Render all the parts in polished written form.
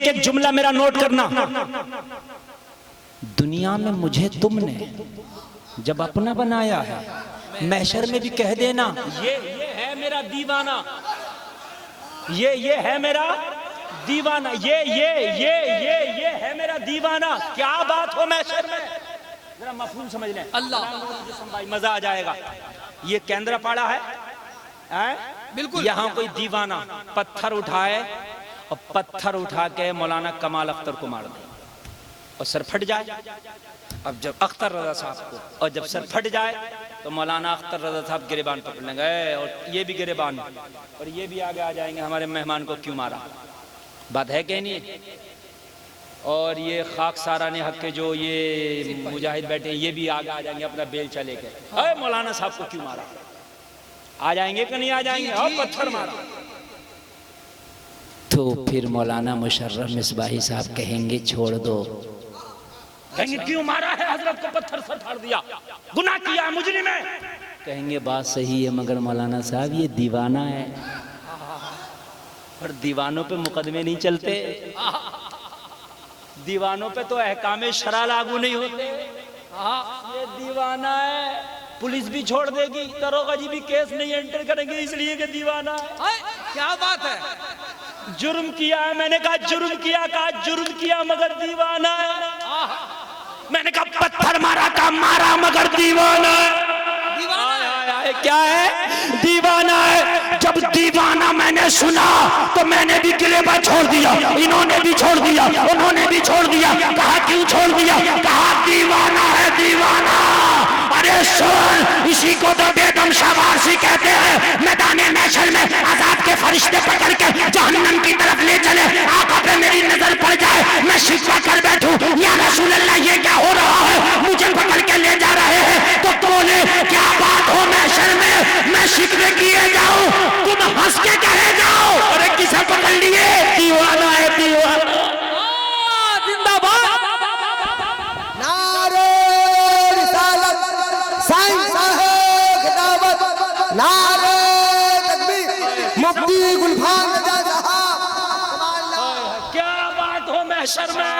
एक जुमला मेरा नोट करना। दुनिया में मुझे तुमने जब अपना बनाया है, महशर में भी कह देना ये है मेरा दीवाना, ये है मेरा दीवाना, ये है मेरा दीवाना। क्या बात हो महशर में, जरा मफहूम समझ लें। अल्लाह मजा आ जाएगा। ये केंद्रपाड़ा है, बिल्कुल। यहाँ कोई दीवाना पत्थर उठाए और पत्थर उठा के मौलाना कमाल अख्तर को मार दे और सर फट जाए। अब जब अख्तर रजा साहब को, और जब सर फट जाए तो मौलाना अख्तर रजा साहब गिरेबान पकड़ने गए और ये भी गिरेबान और ये भी आगे आ जाएंगे, हमारे मेहमान को क्यों मारा। बात है कि नहीं? और ये खाक सारा ने हक के जो ये मुजाहिद बैठे ये भी आगे आ जाएंगे अपना बेलचा लेके, अरे मौलाना साहब को क्यों मारा। आ जाएंगे कि नहीं आ जाएंगे? और पत्थर मारा तो फिर मौलाना मुशर्रफ मिसबाही साहब कहेंगे छोड़ दो। कहेंगे क्यों मारा है, हजरत को पत्थर से फाड़ दिया, गुनाह किया मुजरिम है। कहेंगे बात सही है मगर मौलाना साहब ये दीवाना है, पर दीवानों पे मुकदमे नहीं चलते, दीवानों पे तो अहकामे शरा लागू नहीं होते। ये दीवाना है, पुलिस भी छोड़ देगी, दरोगा जी भी केस नहीं एंटर करेंगे इसलिए कि दीवाना है। क्या बात है, जुर्म किया है, मैंने कहा जुर्म किया, कहा जुर्म किया मगर दीवाना है। मैंने कहा पत्थर मारा, कहा मारा मगर दीवाना है। क्या है? दीवाना है। जब दीवाना मैंने सुना तो मैंने भी गिलेबा छोड़ दिया, इन्होंने भी छोड़ दिया, उन्होंने भी छोड़ दिया। कहा क्यों छोड़ दिया? कहा दीवाना है दीवाना। अरे सुन, इसी को तो बेदम शाबाशी कहते हैं। मैदाने महशर में आजाद के फरिश्ते पकड़ के जहन्नम की तरफ ले चले, आका पे मेरी नजर पड़ जाए, मैं शिकवा कर बैठूं, या रसूल अल्लाह ये क्या हो रहा है, मुझे पकड़ के ले जा रहे हैं, तो बोले क्या बात हो महशर में, मैं शिकवे किए जाऊं, तुम हंस के कहे जाओ अरे किसे पकड़ लिए, दीवाना है दीवाना। जिंदाबाद, नारे रिसालत, साईं साहब खिताबत, नारे तकबीर, मुफ्ती गुलफाम रजा साहब। क्या बात हो महशर में,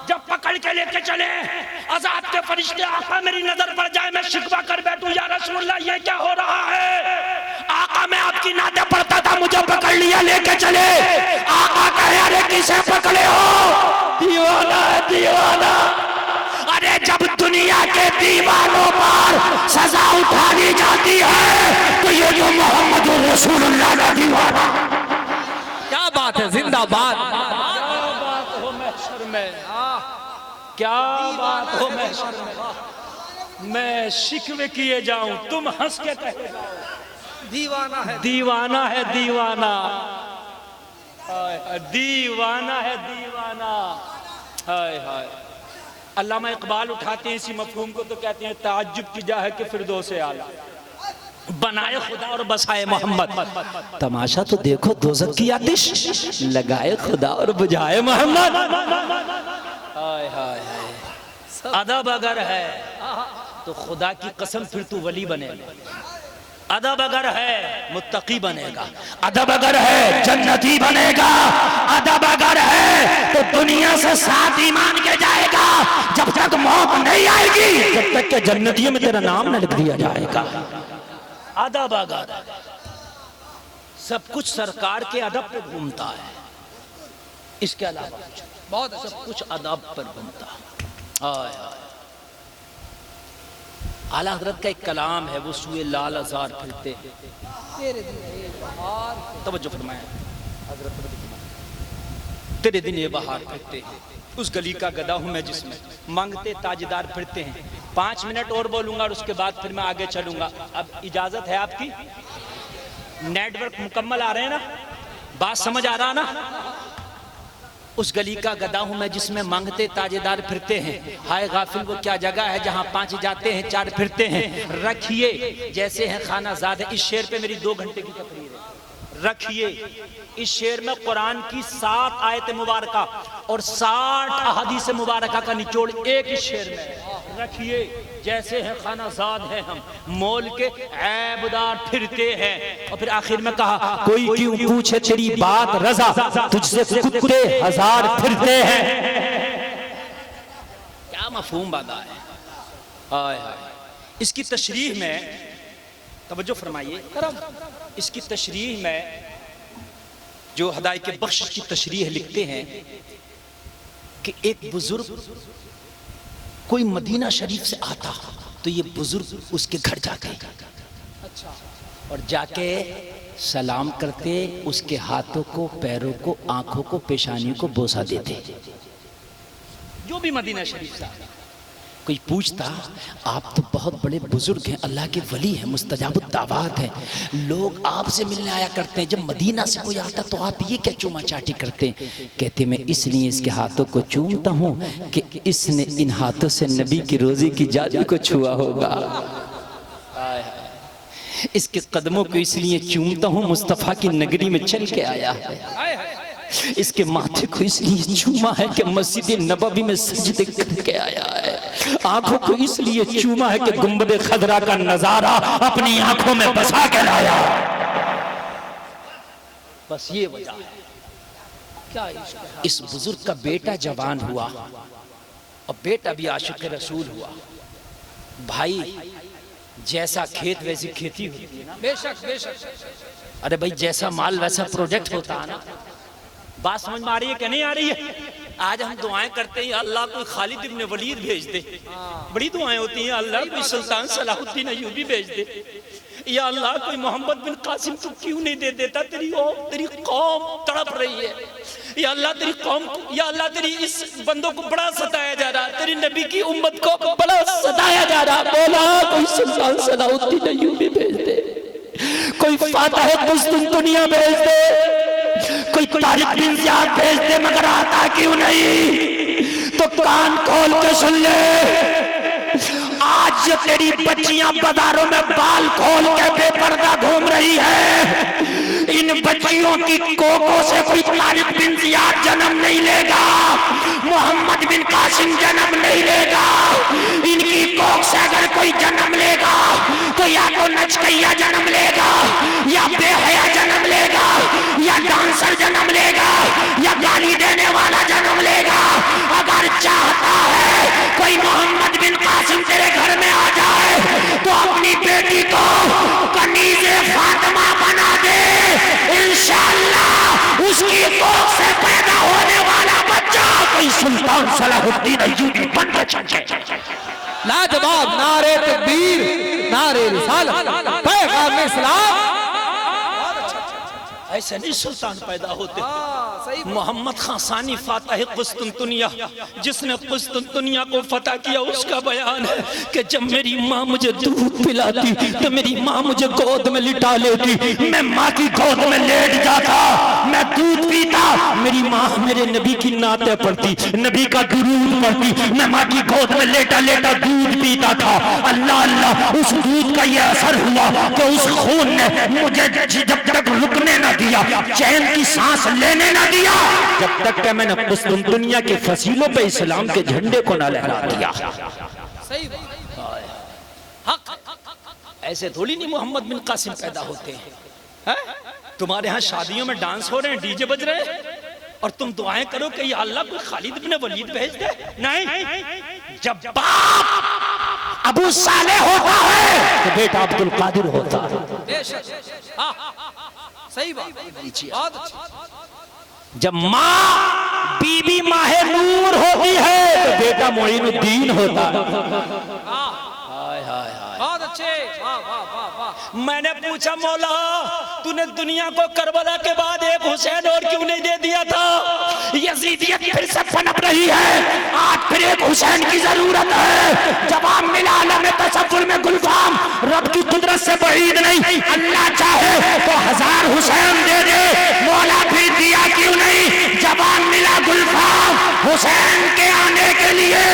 जब पकड़ के लेके चले आजाद के फरिश्ते, आका मेरी नजर पड़ जाए, मैं शिकवा कर बैठूं, या रसूलल्लाह ये क्या हो रहा है। आका मैं आपकी नाते पढ़ता था, मुझे पकड़ लिया लेके चले। आका कहे अरे किसे पकड़े हो, दीवाना है दीवाना। अरे जब दुनिया के दीवानों पर सजा उठानी जाती है तो ये जो मोहम्मद रसूलुल्लाह का दीवाना। क्या बात है, जिंदाबाद। क्या बात हो महशर में, मैं शिकवे किए जाऊं, तुम हंस के कहे जाओ दीवाना है, दीवाना है दीवाना, दीवाना है दीवाना। हाय हाय। अल्लामा इकबाल उठाते हैं इसी मफहूम को, तो कहते हैं ताज्जुब की जा है कि फिरदौस आला, बनाए खुदा और बसाए मोहम्मद। तमाशा तो देखो दोज़ख की आतिश, लगाए खुदा और बुझाए मोहम्मद। हाय हाय हाय। अदब अगर है तो खुदा की कसम फिर तू वली बनेगा, अदब अगर है मुत्तकी बनेगा, अदब अगर है जन्नती बनेगा, अदब अगर है तो दुनिया से साथ ही मान के जाएगा। जब तक मौत नहीं आएगी जब तक के जन्नतियों में तेरा नाम न लिख दिया जाएगा। अदब अगर, सब कुछ सरकार के अदब पे घूमता है, इसके अलावा बहुत सब कुछ अदब पर घूमता है। आला हजरत का एक कलाम है, वो सुए लाल अज़ार फिरते तवज्जो फरमाया हजरत, तेरे दिन ये बहार फिरते हैं, उस गली का गदा हूं मैं जिसमें मांगते ताजदार फिरते हैं। 5 मिनट और बोलूंगा और उसके बाद फिर मैं आगे चलूंगा। अब इजाजत है आपकी? नेटवर्क मुकम्मल आ रहे हैं ना, बात समझ आ रहा ना? उस गली का गदा हूं मैं जिसमें मांगते ताजेदार फिरते हैं, हाय गाफिल वो क्या जगह है जहां 5 जाते हैं 4 फिरते हैं। रखिए जैसे है खाना ज़ाद, इस शेर पे मेरी 2 घंटे की तकरीर है। रखिए इस शेर में कुरान की 7 आयत मुबारका और 60 अहादीस मुबारका का निचोड़ एक ही शेर में। रखिए जैसे हैं खानाजाद हैं हम, मोल के ऐबदार फिरते हैं। और फिर आखिर में कहा कोई क्यों पूछे तेरी बात रजा, तुझसे कुत्ते हजार फिरते हैं। क्या मफहूम बात है। हाय हाय। इसकी तशरीह में तवज्जो फरमाइए, इसकी तशरीह में जो हदायत के बख्श की तशरीह लिखते हैं कि एक बुजुर्ग कोई मदीना शरीफ से आता तो ये बुजुर्ग उसके घर जाते और जाके सलाम करते, उसके हाथों को, पैरों को, आंखों को, पेशानियों को बोसा देते। जो भी मदीना शरीफ से आता कोई पूछता आप तो बहुत बड़े बुजुर्ग हैं, अल्लाह के वली हैं, मुस्तजाबुद दावात हैं, लोग आपसे मिलने आया करते हैं, जब मदीना से कोई आता तो आप ये क्या चूमा चाटी करते हैं? कहते मैं इसलिए इसके हाथों को चूमता हूँ कि इसने इन हाथों से नबी की रोजी की जादू को छुआ होगा। इसके कदमों को इसलिए चूमता हूँ मुस्तफ़ा की नगरी में चल के आया है। इसके माथे को इसलिए चूमा है कि मस्जिद नबवी में सजदे करके आया है। आंखों को इसलिए चूमा है कि गुंबद खदरा का नजारा अपनी आंखों में बसा के लाया। बस ये वजह है। क्या इस बुजुर्ग का बेटा जवान हुआ और बेटा भी आशिक रसूल हुआ। भाई जैसा खेत वैसी खेती होती है ना। बेशक बेशक। अरे भाई जैसा माल वैसा प्रोजेक्ट होता है ना। बात समझ में आ रही है कि नहीं आ रही है? आज हम दुआएं करते हैं अल्लाह कोई खालिद इब्न वलीद भेज दे, बड़ी दुआएं होती हैं अल्लाह कोई सुल्तान सलाहुद्दीन अय्यूबी भेज दे, या अल्लाह कोई मोहम्मद बिन कासिम तो क्यों नहीं दे देता, तेरी कौम तड़प रही है, या अल्लाह तेरी कौम को, या अल्लाह तेरी इस बंदों को बड़ा सताया जा रहा, तेरी नबी की उम्मत को बड़ा सताया जा रहा, बोला कोई सुल्तान सलाहुद्दीन अय्यूबी भेज दे, कोई फातिह कुस्तुनतुनिया भेज दे, कोई तारिक बिन ज़ियाद भेज दे, मगर आता क्यों नहीं? तो कान खोल के सुन ले, आज तेरी बच्चियां बाजारों में बाल खोल के बेपर्दा घूम रही है, इन बच्चियों की कोकों से कोई तारिक बिन ज़ियाद जन्म नहीं लेगा, मोहम्मद बिन कासिम जन्म नहीं लेगा। इनकी कोख से अगर कोई जन्म लेगा तो या तो नचकैया जन्म लेगा, या बेहया जन्म लेगा, या डांसर जन्म लेगा, या गाली देने वाला जन्म लेगा। अगर चाहता है कोई मोहम्मद बिन कासिम तेरे घर में आ जाए तो अपनी बेटी को कनीज़े फातिमा बना दे, इंशाअल्लाह उसकी कोख से पैदा होने वाला बच्चा कोई सुल्तान सलाहुद्दीन अय्यूबी बन के चले। लाजवाब। नारे तकबीर, नारे रिसालत, पैगाम इस्लाम। ऐसे नहीं सुल्तान पैदा होते। मोहम्मद खान सानी फातिह कुस्तुनतुनिया, जिसने कुस्तुनतुनिया को फतह किया, उसका बयान है कि जब मेरी माँ मुझे दूध पिलाती तो मेरी माँ मुझे गोद में लिटा लेती, मैं माँ की गोद में लेट जाता, मैं दूध पीता, मेरी माँ मेरे नबी की नाते पढ़ती, नबी का दुरूद पढ़ती, मैं माँ की गोद में लेटा लेटा दूध पीता था। अल्लाह अल्लाह, उस दूध का यह असर हुआ कि उस खून ने मुझे जब तक रुकने न दिया, चैन की सांस लेने न दिया, जब तक कि मैंने कुस्तुनतुनिया के फसीलों पे इस्लाम के झंडे को न लहरा दिया। सही हक। ऐसे थोड़ी नहीं मोहम्मद बिन कासिम पैदा होते हैं। तुम्हारे यहाँ शादियों में डांस हो रहे हैं, डीजे बज रहे हैं, और तुम दुआएं करो कि या अल्लाह कोई खालिद बिन वलीद भेज दे। नहीं, जब बाप अबू सालेह होता है तो बेटा अब्दुल कादिर होता है। सही बात। बहुत अच्छी। जब माँ बीबी माहे नूर होती है तो बेटा मोइनुद्दीन होता है। हाय हाय हाय। बहुत अच्छे। वाह वाह वाह वाह। मैंने पूछा मौला तूने दुनिया को करबला के बाद एक हुसैन और क्यों नहीं दे दिया था? यजीदियत फिर से पनप रही है, आज फिर एक हुसैन की जरूरत है। जवाब मिला आलम तसव्वुर में गुलफाम, रब की कुदरत से बईद नहीं, अल्लाह चाहे तो 1000 हुसैन दे दे, मौला फिर दिया क्यों नहीं? जवाब मिला गुलफाम, हुसैन के आने के लिए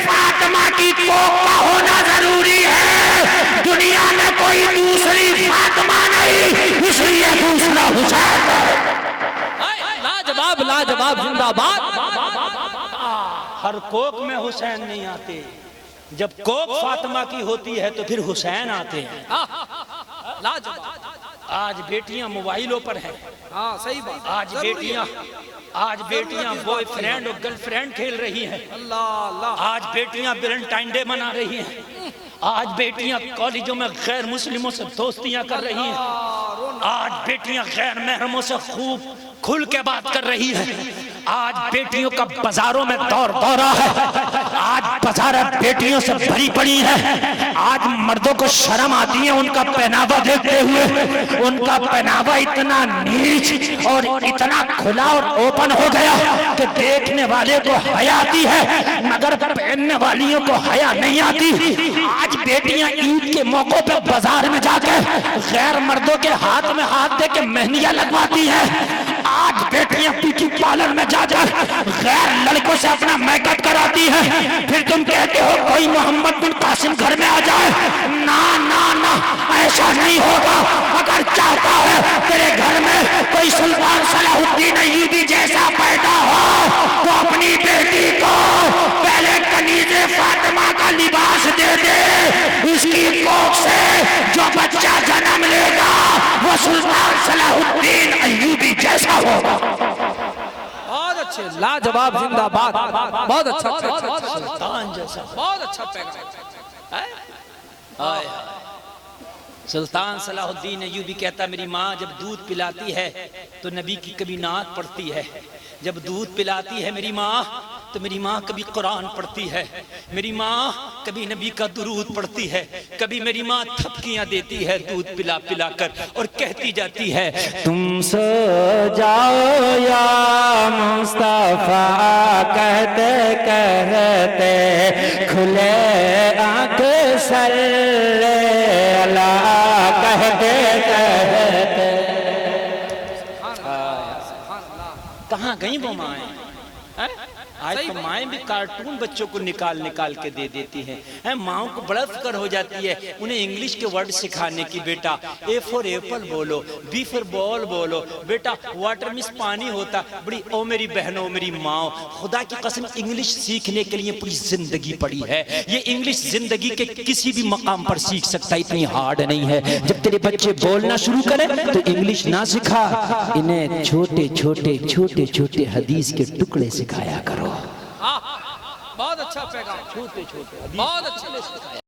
फातिमा की कोख का होना जरूरी है। दुनिया में कोई दूसरी फातिमा नहीं, इसलिए दूसरा हुसैन। लाजवाब लाजवाब, जिंदाबाद। हर कोख में हुसैन नहीं आते, जब कोक फातिमा की होती है तो फिर हुसैन आते हैं। लाजवाब। आज बेटियां मोबाइलों पर हैं। हाँ सही बात। आज बेटियां बॉयफ्रेंड और गर्लफ्रेंड खेल रही हैं। अल्लाह अल्लाह। आज बेटियां वैलेंटाइन डे मना रही हैं। आज बेटियां कॉलेजों में गैर मुस्लिमों से दोस्तियां कर रही हैं। आज बेटियां गैर महरमों से खूब खुल के बात कर रही है। आज बेटियों का बाजारों में दौर दौरा है। आज बाजार बेटियों से भरी पड़ी है। आज मर्दों को शर्म आती है उनका पहनावा देखते हुए। उनका पहनावा इतना नीच और इतना खुला और ओपन हो गया कि देखने वाले को हया आती है मगर पहनने वालियों को हया नहीं आती। आज बेटियां ईद के मौकों पर बाजार में जाकर गैर मर्दों के हाथ में हाथ दे के मेहंदियां लगवाती हैं। आज बेटियां ब्यूटी पार्लर में जाकर गैर लड़कों से अपना मेकअप कराती हैं। फिर तुम कहते हो कोई मोहम्मद बिन कासिम घर में आ जाए। ना ना ना, ऐसा नहीं होगा। अगर चाहता है तेरे घर में कोई सुल्तान सलाहुद्दीन अय्यूबी जैसा पैदा हो तो अपनी बेटी को पहले कनीज़े फातिमा का लिबास दे दे। इसकी कोख से जो बच्चा जन्म लेगा वो सुल्तान सलाहुद्दीन अय्यूबी जैसा होगा। बहुत अच्छे, लाजवाब, जिंदाबाद। बहुत अच्छा सुल्तान जैसा। बहुत अच्छा पैगाम। सुल्तान सलाहुद्दीन अय्यूबी कहता मेरी माँ जब दूध पिलाती है तो नबी की कभी नात पढ़ती है। जब दूध पिलाती है मेरी माँ तो मेरी माँ कभी कुरान पढ़ती है। मेरी माँ कभी नबी का दुरूद पढ़ती है। कभी मेरी माँ थपकियां देती है दूध पिला पिला कर और कहती जाती है तुम सो जाओ या मुस्तफा कहते कहते खुले आंख सल्ले अला कहते कहते। कहाँ गई वो माएं? आज तो माएं भी कार्टून बच्चों को निकाल निकाल के दे देती हैं। माओं को बड़ा फिक्र हो जाती है उन्हें इंग्लिश के वर्ड सिखाने की। बेटा ए फॉर एप्पल बोलो, बी फॉर बॉल बोलो। बेटा वाटर मीन्स पानी होता। बड़ी ओ मेरी बहनों मेरी माओ, खुदा की कसम इंग्लिश सीखने के लिए पूरी जिंदगी पड़ी है। ये इंग्लिश जिंदगी के किसी भी मकाम पर सीख सकता है, इतनी हार्ड नहीं है। जब तेरे बच्चे बोलना शुरू करें तो इंग्लिश ना सिखा, इन्हें छोटे छोटे छोटे छोटे हदीस के टुकड़े सिखाया करो। बहुत अच्छा पैगाम। छोटे छोटे बहुत अच्छा।